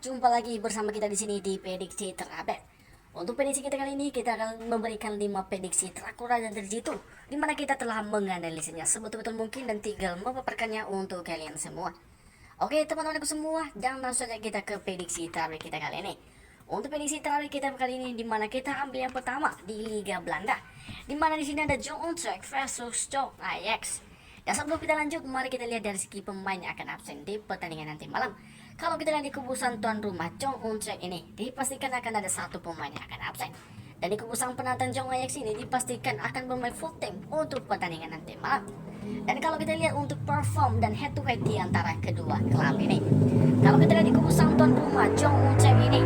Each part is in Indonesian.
jumpa lagi bersama kita di sini di prediksi terupdate. Untuk prediksi kita kali ini kita akan memberikan 5 prediksi terakurat dan terjitu di mana kita telah menganalisanya sebetul-betul mungkin dan tinggal memaparkannya untuk kalian semua. Oke, teman-temanku semua, dan langsung saja kita ke prediksi terupdate kita kali ini. Untuk prediksi terupdate kita kali ini di mana kita ambil yang pertama di Liga Belanda, di mana di sini ada Jong Utrecht versus Jong Ajax. Dan sebelum kita lanjut, mari kita lihat dari segi pemain yang akan absen di pertandingan nanti malam. Kalau kita lihat di kubusan tuan rumah Jong Utrecht ini, dipastikan akan ada satu pemain yang akan absen. Dan di kubusan penantang Jong Ajax ini dipastikan akan bermain full time untuk pertandingan nanti malam. Dan kalau kita lihat untuk perform dan head to head di antara kedua klub ini, kalau kita lihat di kubusan tuan rumah Jong Utrecht ini,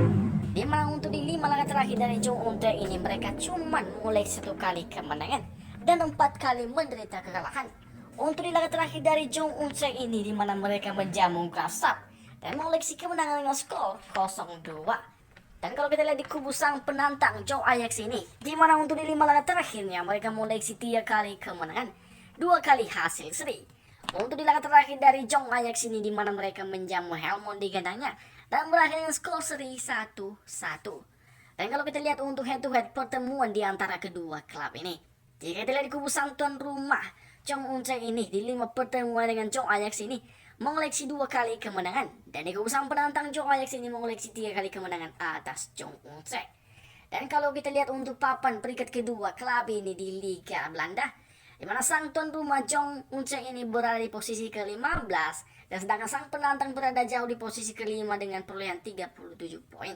di mana untuk di 5 laga terakhir dari Jong Utrecht ini mereka cuma mulai 1 kali kemenangan dan 4 kali menderita kekalahan. Untuk di laga terakhir dari Jong Utrecht ini di mana mereka menjamu Grasshop dan mengoleksi kemenangan dengan skor 0-2. Dan kalau kita lihat di kubu sang penantang Jong Ajax ini, di mana untuk di 5 laga terakhirnya mereka mengoleksi 3 kali kemenangan, 2 kali hasil seri. Untuk di laga terakhir dari Jong Ajax ini di mana mereka menjamu Helmond di kandangnya dan berakhir dengan skor seri 1-1. Dan kalau kita lihat untuk head to head pertemuan di antara kedua klub ini, jika kita lihat di kubu sang tuan rumah Jong Utrecht ini di 5 pertemuan dengan Jong Ajax ini mengoleksi 2 kali kemenangan, dan di kubu sang penantang Jong Ajax ini mengoleksi 3 kali kemenangan atas Jong Utrecht. Dan kalau kita lihat untuk papan peringkat kedua klub ini di Liga Belanda, di mana sang tuan rumah Jong Utrecht ini berada di posisi ke-15 dan sedangkan sang penantang berada jauh di posisi ke-5 dengan perolehan 37 poin.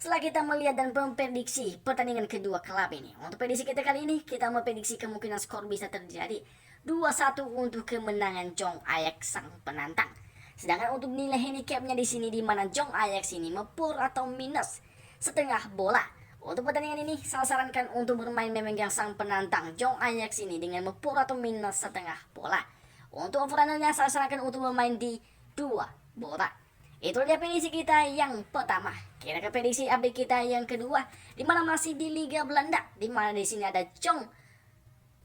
Setelah kita melihat dan memprediksi pertandingan kedua klub ini, untuk prediksi kita kali ini kita memprediksi kemungkinan skor bisa terjadi 2-1 untuk kemenangan Jong Ajax sang penantang. Sedangkan untuk nilai handicapnya di sini di mana Jong Ajax ini mepur atau minus setengah bola. Untuk pertandingan ini saya sarankan untuk bermain memegang sang penantang Jong Ajax ini dengan mepur atau minus setengah bola. Untuk overrunnernya saya sarankan untuk bermain di 2 bola. Itu dia prediksi kita yang pertama. Kita ke prediksi update kita yang kedua, di mana masih di Liga Belanda, di mana di sini ada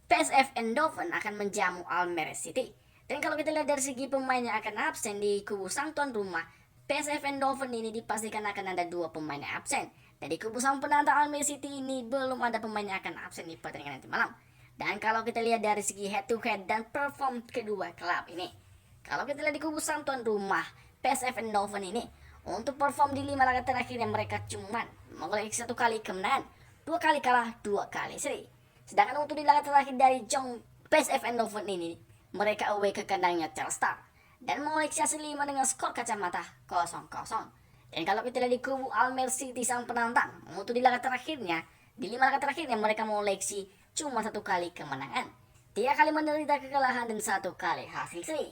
PSV Eindhoven akan menjamu Almere City. Dan kalau kita lihat dari segi pemain yang akan absen di kubu sang tuan rumah, PSV Eindhoven ini dipastikan akan ada 2 pemain yang absen. Dan di kubu sang penantang Almere City ini belum ada pemain yang akan absen di pertandingan nanti malam. Dan kalau kita lihat dari segi head to head dan perform kedua klub ini, kalau kita lihat di kubu sang tuan rumah PSV Eindhoven ini, untuk perform di 5 laga terakhirnya mereka cuma mengoleksi 1 kali kemenangan, 2 kali kalah, 2 kali seri. Sedangkan untuk di laga terakhir dari PSV Eindhoven ini, mereka away ke kandangnya Telstar dan mengoleksi hasil 5 dengan skor kacamata 0-0. Dan kalau kita lihat di kubu Almere City sang penantang, untuk di laga terakhirnya, di 5 laga terakhirnya mereka mengoleksi cuma 1 kali kemenangan, 3 kali menderita kekalahan dan 1 kali hasil seri.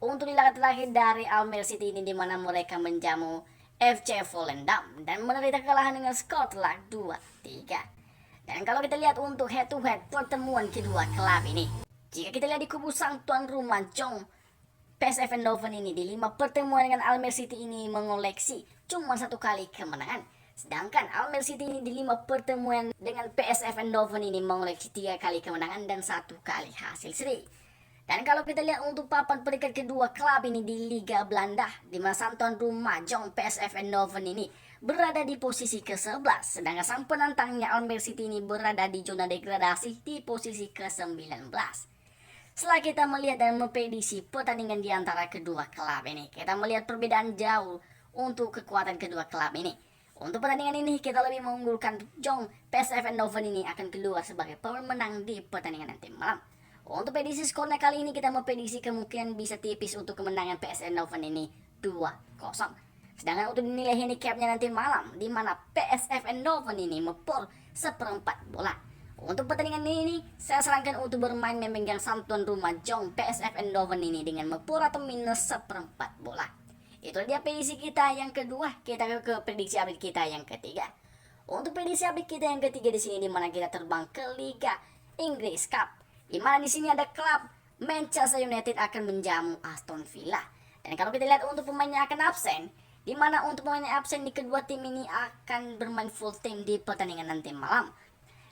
Untuk di laga terakhir dari Almere City ini di mana mereka menjamu FC Volendam dan menderita kekalahan dengan skor telak 2-3. Dan kalau kita lihat untuk head to head pertemuan kedua klub ini, jika kita lihat di kubu sang tuan rumah Jong PSV Eindhoven ini di 5 pertemuan dengan Almere City ini mengoleksi cuma 1 kali kemenangan. Sedangkan Almere City ini di 5 pertemuan dengan PSV Eindhoven ini mengoleksi 3 kali kemenangan dan 1 kali hasil seri. Dan kalau kita lihat untuk papan peringkat kedua klub ini di Liga Belanda, di mana sang tuan rumah Jong PSV Eindhoven ini berada di posisi ke-11, sedangkan sang penantangnya Almere City ini berada di zona degradasi di posisi ke-19. Setelah kita melihat dan memprediksi pertandingan di antara kedua klub ini, kita melihat perbedaan jauh untuk kekuatan kedua klub ini. Untuk pertandingan ini kita lebih mengunggulkan Jong PSV Eindhoven ini akan keluar sebagai pemenang di pertandingan nanti malam. Untuk prediksi skornya kali ini kita memprediksi kemungkinan bisa tipis untuk kemenangan PSV Eindhoven ini 2-0. Sedangkan untuk nilai handicapnya nanti malam, di mana PSV Eindhoven ini mepur 1/4 bola. Untuk pertandingan ini saya sarankan untuk bermain memegang sang tuan rumah Jong PSV Eindhoven ini dengan mepur atau minus 1/4 bola. Itu dia prediksi kita yang kedua. Kita ke prediksi update kita yang ketiga. Untuk prediksi update kita yang ketiga di sini di mana kita terbang ke Liga Inggris Cup, di mana di sini ada klub Manchester United akan menjamu Aston Villa. Dan kalau kita lihat untuk pemainnya akan absen, di mana untuk pemainnya absen di kedua tim ini akan bermain full team di pertandingan nanti malam.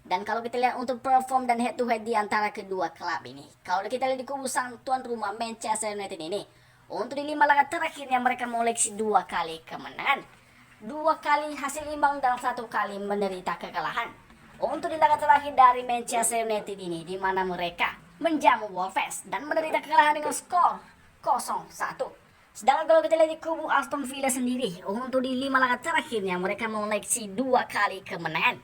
Dan kalau kita lihat untuk perform dan head to head di antara kedua klub ini, kalau kita lihat di kubu sang tuan rumah Manchester United ini, untuk di 5 laga terakhirnya mereka mengoleksi 2 kali kemenangan, 2 kali hasil imbang dan 1 kali menderita kekalahan. Untuk di laga terakhir dari Manchester United ini, di mana mereka menjamu Wolves dan menderita kekalahan dengan skor 0-1. Sedangkan kalau kita lihat di kubu Aston Villa sendiri, untuk di 5 laga terakhirnya mereka mengoleksi 2 kali kemenangan,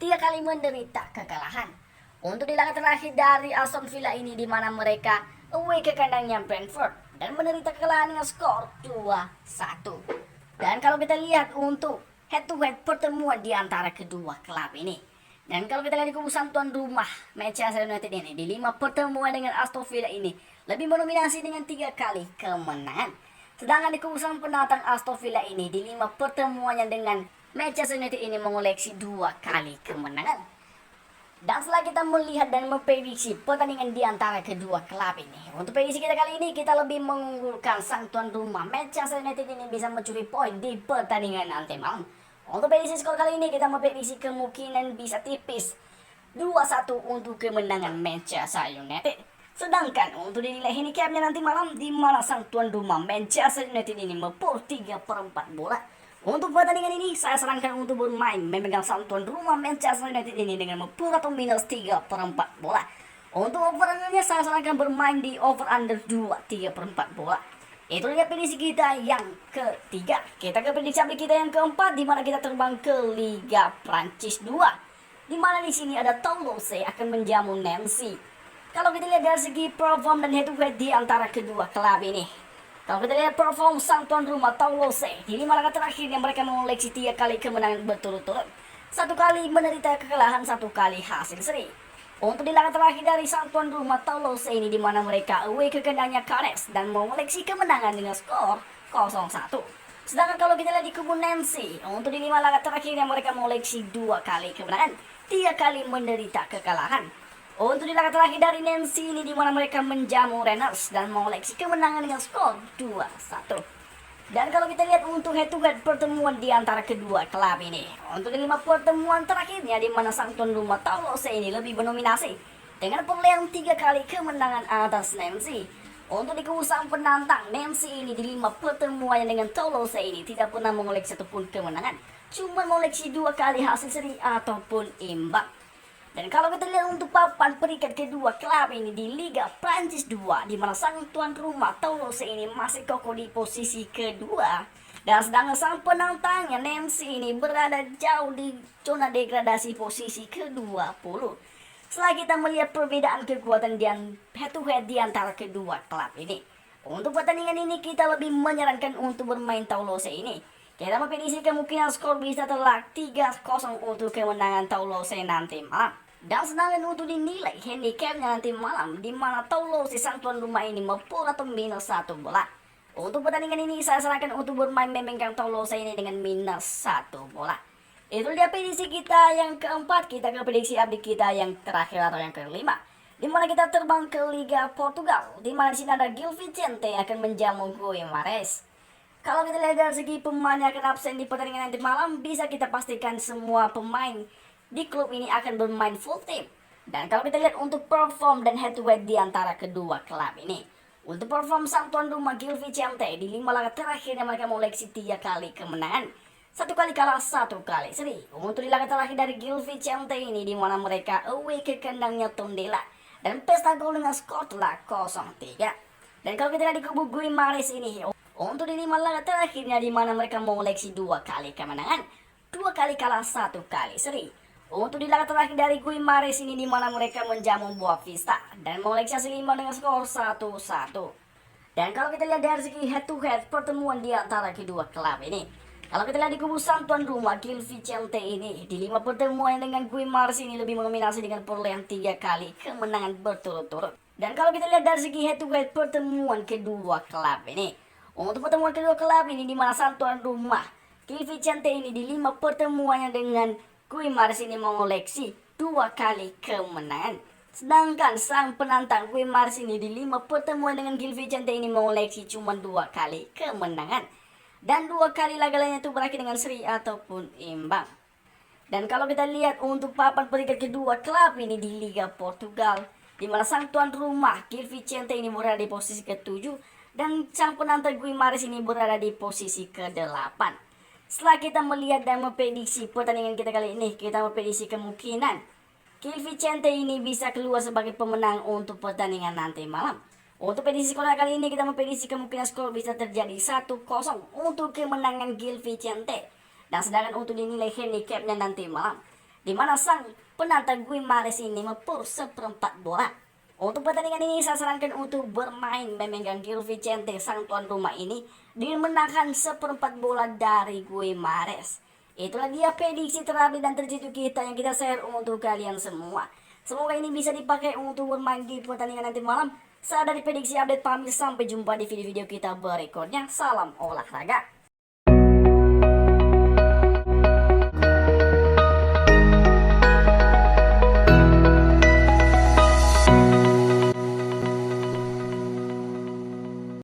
3 kali menderita kekalahan. Untuk di laga terakhir dari Aston Villa ini, di mana mereka away ke kandangnya Brentford dan menderita kekalahan dengan skor 2-1. Dan kalau kita lihat untuk head to head pertemuan di antara kedua klub ini, dan kalau kita lihat di kubu tuan rumah Manchester United ini, di 5 pertemuan dengan Aston Villa ini lebih mendominasi dengan 3 kali kemenangan. Sedangkan di kubu pendatang Aston Villa ini, di 5 pertemuannya dengan Manchester United ini mengoleksi 2 kali kemenangan. Dan setelah kita melihat dan memprediksi pertandingan di antara kedua klub ini, untuk prediksi kita kali ini kita lebih mengunggulkan sang tuan rumah Manchester United ini bisa mencuri poin di pertandingan nanti malam. Untuk prediksi skor kali ini kita memprediksi kemungkinan bisa tipis 2-1 untuk kemenangan Manchester United. Sedangkan untuk dinilai handicapnya nanti malam, di mana sang tuan rumah Manchester United ini mepul 3/4 bola. Untuk pertandingan ini saya sarankan untuk bermain memegang sang tuan rumah Manchester United ini dengan mepul atau minus 3/4 bola. Untuk over-undernya saya sarankan bermain di over under 2/3/4 bola. Itu dia prediksi kita yang ketiga. Kita ke prediksi kita yang keempat, di mana kita terbang ke Liga Prancis 2. Di mana di sini ada Toulouse akan menjamu Nancy. Kalau kita lihat dari segi perform dan head to head di antara kedua klub ini, kalau kita lihat perform sang tuan rumah Toulouse di 5 laga terakhirnya mereka mengoleksi 3 kali kemenangan berturut-turut, 1 kali menderita kekalahan, 1 kali hasil seri. Untuk di laga terakhir dari sang tuan rumah Toulouse ini, di mana mereka away ke kandangnya Cannes dan mengoleksi kemenangan dengan skor 0-1. Sedangkan kalau kita lihat di kubu Nancy, untuk di 5 laga terakhirnya mereka mengoleksi 2 kali kemenangan, 3 kali menderita kekalahan. Untuk di laga terakhir dari Nancy ini, di mana mereka menjamu Rennes dan mengoleksi kemenangan dengan skor 2-1. Dan kalau kita lihat untuk head to head pertemuan di antara kedua klub ini, untuk di 5 pertemuan terakhirnya, di mana sang tuan rumah Toulouse ini lebih mendominasi dengan perolehan 3 kali kemenangan atas Nancy. Untuk di kubu sang penantang Nancy ini, di 5 pertemuannya dengan Toulouse ini tidak pernah mengoleksi satupun kemenangan, cuma mengoleksi 2 kali hasil seri ataupun imbang. Dan kalau kita lihat untuk papan peringkat kedua klub ini di Liga Prancis 2, di mana sang tuan rumah Toulouse ini masih kokoh di posisi kedua, dan sedangkan sang penantangnya Nancy ini berada jauh di zona degradasi posisi ke-20. Setelah kita melihat perbedaan kekuatan dan head to head di antara kedua klub ini, untuk pertandingan ini kita lebih menyarankan untuk bermain Toulouse ini. Kita memprediksi kemungkinan skor bisa telak 3-0 untuk kemenangan Toulouse nanti malam. Dan sedangkan untuk dinilai handicapnya nanti malam, di mana Toulouse sang tuan rumah ini mepul atau minus 1 bola. Untuk pertandingan ini saya sarankan untuk bermain memegang Toulouse ini dengan minus 1 bola. Itu dia prediksi kita yang keempat. Kita ke prediksi update kita yang terakhir atau yang kelima, di mana kita terbang ke Liga Portugal, di mana di sini ada Gil Vicente yang akan menjamu Guimarães. Kalau kita lihat dari segi pemain yang akan absen di pertandingan nanti malam, bisa kita pastikan semua pemain di klub ini akan bermain full team. Dan kalau kita lihat untuk perform dan head to head di antara kedua klub ini, untuk perform sang tuan rumah Gil Vicente di 5 laga terakhirnya mereka mengoleksi 3 kali kemenangan, 1 kali kalah, 1 kali seri. Untuk di laga terakhir dari Gil Vicente ini, di mana mereka away ke kandangnya Tondela dan pesta gol dengan skor telak 0-3. Dan kalau kita lihat di kubu Guimarães ini, untuk di 5 laga terakhirnya, di mana mereka mengoleksi 2 kali kemenangan, 2 kali kalah, 1 kali seri. Untuk di laga terakhir dari Guimarães ini, di mana mereka menjamu Boavista dan mengoleksi hasil imbang dengan skor 1-1. Dan kalau kita lihat dari segi head to head pertemuan di antara kedua klub ini, kalau kita lihat di kubu sang tuan rumah Gil Vicente ini, di 5 pertemuan dengan Guimarães ini lebih mendominasi dengan perolehan 3 kali kemenangan berturut-turut. Dan kalau kita lihat dari segi head to head pertemuan kedua klub ini, untuk pertemuan kedua klub ini, di mana sang tuan rumah Gil Vicente ini di 5 pertemuannya dengan Guimarães ini mengoleksi 2 kali kemenangan. Sedangkan sang penantang Guimarães ini di 5 pertemuan dengan Gil Vicente ini mengoleksi cuma 2 kali kemenangan. Dan 2 kali laga lainnya itu berakhir dengan seri ataupun imbang. Dan kalau kita lihat untuk papan peringkat kedua klub ini di Liga Portugal, di mana sang tuan rumah Gil Vicente ini berada di posisi ke-7 dan sang penantang Guimarães ini berada di posisi ke-8. Setelah kita melihat dan memprediksi pertandingan kita kali ini, kita memprediksi kemungkinan Gil Vicente ini bisa keluar sebagai pemenang untuk pertandingan nanti malam. Untuk prediksi skor kali ini kita memprediksi kemungkinan skor bisa terjadi 1-0 untuk kemenangan Gil Vicente. Dan sedangkan untuk dinilai handicapnya nanti malam, di mana sang penantang Guimares ini mempur seperempat bola. Untuk pertandingan ini saya sarankan untuk bermain memegang Gil Vicente sang tuan rumah ini dimenangkan seperempat bola dari Guimares. Itulah dia prediksi terupdate dan terjitu kita yang kita share untuk kalian semua. Semoga ini bisa dipakai untuk bermain di pertandingan nanti malam. Saya dari prediksi update pamit, sampai jumpa di video-video kita berikutnya. Salam olahraga.